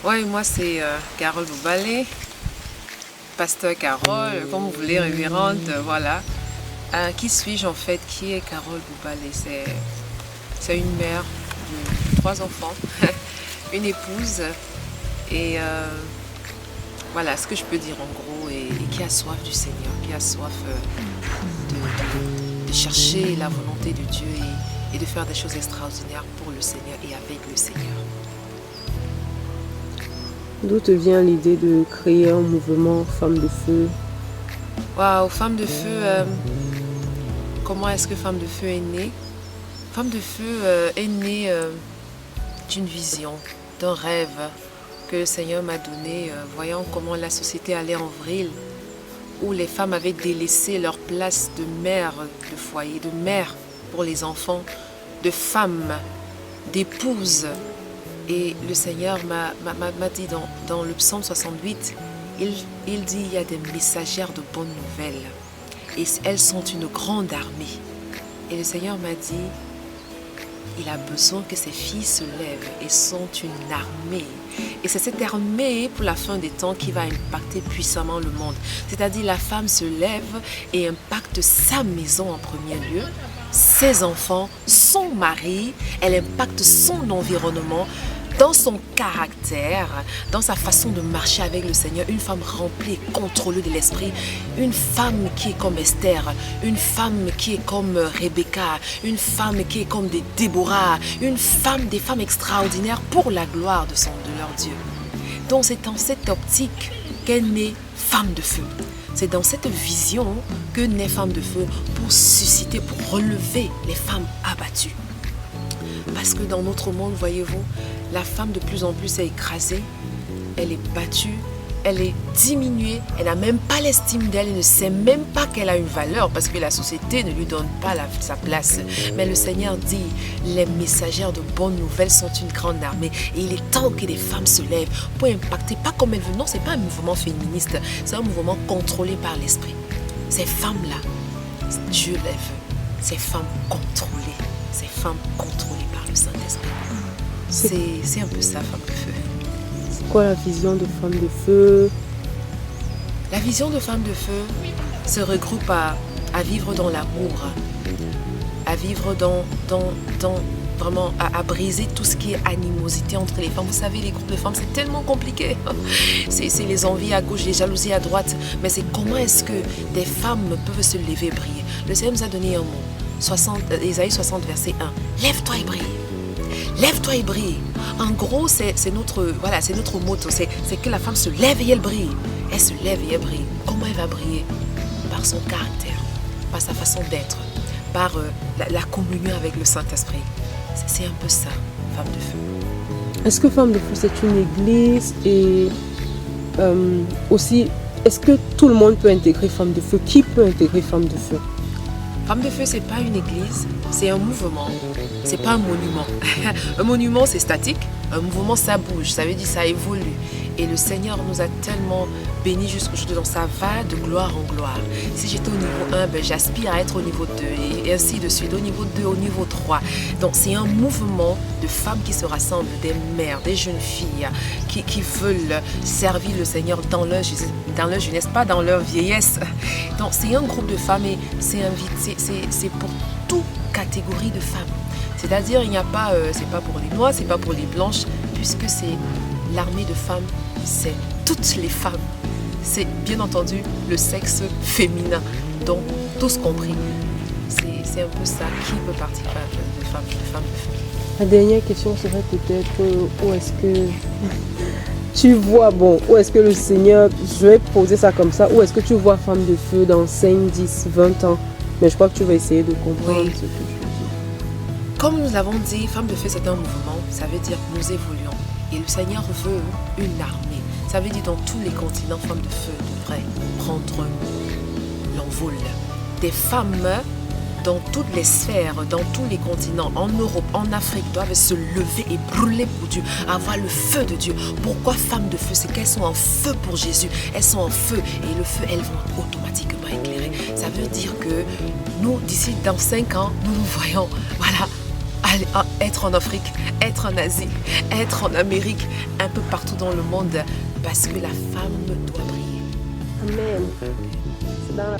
Ouais, moi c'est Carole Boubalé, pasteur Carole, comme vous voulez, révérende, voilà. Qui suis-je en fait? Qui est Carole Boubalé? C'est une mère de trois enfants, une épouse et voilà ce que je peux dire en gros, et qui a soif du Seigneur, qui a soif de chercher la volonté de Dieu et de faire des choses extraordinaires pour le Seigneur et avec le Seigneur. D'où te vient l'idée de créer un mouvement Femmes de Feu? Waouh, Femme de Feu, comment est-ce que Femme de Feu est née? Femme de Feu est née d'une vision, d'un rêve que le Seigneur m'a donné, voyant comment la société allait en vrille, où les femmes avaient délaissé leur place de mère de foyer, de mère pour les enfants, de femme, d'épouse. Et le Seigneur m'a dit dans le psaume 68, il dit il y a des messagères de bonnes nouvelles et elles sont une grande armée. Et le Seigneur m'a dit, il a besoin que ses filles se lèvent et sont une armée. Et c'est cette armée pour la fin des temps qui va impacter puissamment le monde. C'est-à-dire la femme se lève et impacte sa maison en premier lieu, ses enfants, son mari, elle impacte son environnement, dans son caractère, dans sa façon de marcher avec le Seigneur, une femme remplie et contrôlée de l'esprit, une femme qui est comme Esther, une femme qui est comme Rebecca, une femme qui est comme des Déborah, des femmes extraordinaires pour la gloire de leur Dieu. Donc c'est dans cette optique qu'est née Femme de Feu. C'est dans cette vision que naît Femme de Feu pour susciter, pour relever les femmes abattues. Parce que dans notre monde, voyez-vous, la femme de plus en plus est écrasée, elle est battue, elle est diminuée, elle n'a même pas l'estime d'elle, elle ne sait même pas qu'elle a une valeur parce que la société ne lui donne pas sa place. Mais le Seigneur dit, les messagères de bonnes nouvelles sont une grande armée et il est temps que les femmes se lèvent pour impacter, pas comme elles veulent. Non, ce n'est pas un mouvement féministe, c'est un mouvement contrôlé par l'esprit. Ces femmes-là, Dieu les veut, ces femmes contrôlées par le Saint-Esprit. C'est un peu ça, Femme de Feu. C'est quoi la vision de Femme de Feu? La vision de Femme de Feu se regroupe à vivre dans l'amour, à vivre vraiment à briser tout ce qui est animosité entre les femmes. Vous savez, les groupes de femmes, c'est tellement compliqué. C'est les envies à gauche, les jalousies à droite. Mais c'est comment est-ce que des femmes peuvent se lever et briller. Le Seigneur nous a donné un mot. Ésaïe 60, verset 1. Lève-toi et brille. Lève-toi et brille. En gros, c'est notre motto. C'est que la femme se lève et elle brille. Elle se lève et elle brille. Comment elle va briller? Par son caractère, par sa façon d'être, par la communion avec le Saint-Esprit. C'est un peu ça, Femme de Feu. Est-ce que Femme de Feu, c'est une église? Et aussi, est-ce que tout le monde peut intégrer Femme de Feu? Qui peut intégrer Femme de Feu? Femme de Feu, c'est pas une église, c'est un mouvement. C'est pas un monument. Un monument, c'est statique. Un mouvement, ça bouge. Ça veut dire ça évolue. Et le Seigneur nous a tellement bénis jusqu'aujourd'hui. Donc ça va de gloire en gloire. Si j'étais au niveau 1, j'aspire à être au niveau 2. Et ainsi de suite. Au niveau 2, au niveau 3. Donc c'est un mouvement de femmes qui se rassemblent. Des mères, des jeunes filles qui veulent servir le Seigneur dans leur jeunesse, pas dans leur vieillesse. Donc c'est un groupe de femmes et c'est pour toute catégorie de femmes. C'est-à-dire, il n'y a pas, c'est pas pour les noires, c'est pas pour les blanches, puisque c'est l'armée de femmes, c'est toutes les femmes. C'est bien entendu le sexe féminin, donc tous compris. C'est un peu ça. Qui peut participer de femmes de feu? La dernière question serait peut-être où est-ce que tu vois, où est-ce que le Seigneur, je vais poser ça comme ça, où est-ce que tu vois Femme de Feu dans 5, 10, 20 ans? Mais je crois que tu vas essayer de comprendre ce que je veux dire. Comme nous l'avons dit, Femme de Feu, c'est un mouvement. Ça veut dire nous évoluons. Et le Seigneur veut une armée. Ça veut dire dans tous les continents, Femme de Feu devrait prendre l'envol. Des femmes dans toutes les sphères, dans tous les continents, en Europe, en Afrique, doivent se lever et brûler pour Dieu, avoir le feu de Dieu. Pourquoi Femmes de Feu? C'est qu'elles sont en feu pour Jésus. Elles sont en feu et le feu, elles vont automatiquement éclairer. Ça veut dire que nous, d'ici dans 5 ans, nous nous voyons, voilà, être en Afrique, être en Asie, être en Amérique, un peu partout dans le monde, parce que la femme doit briller. Amen. C'est dans la...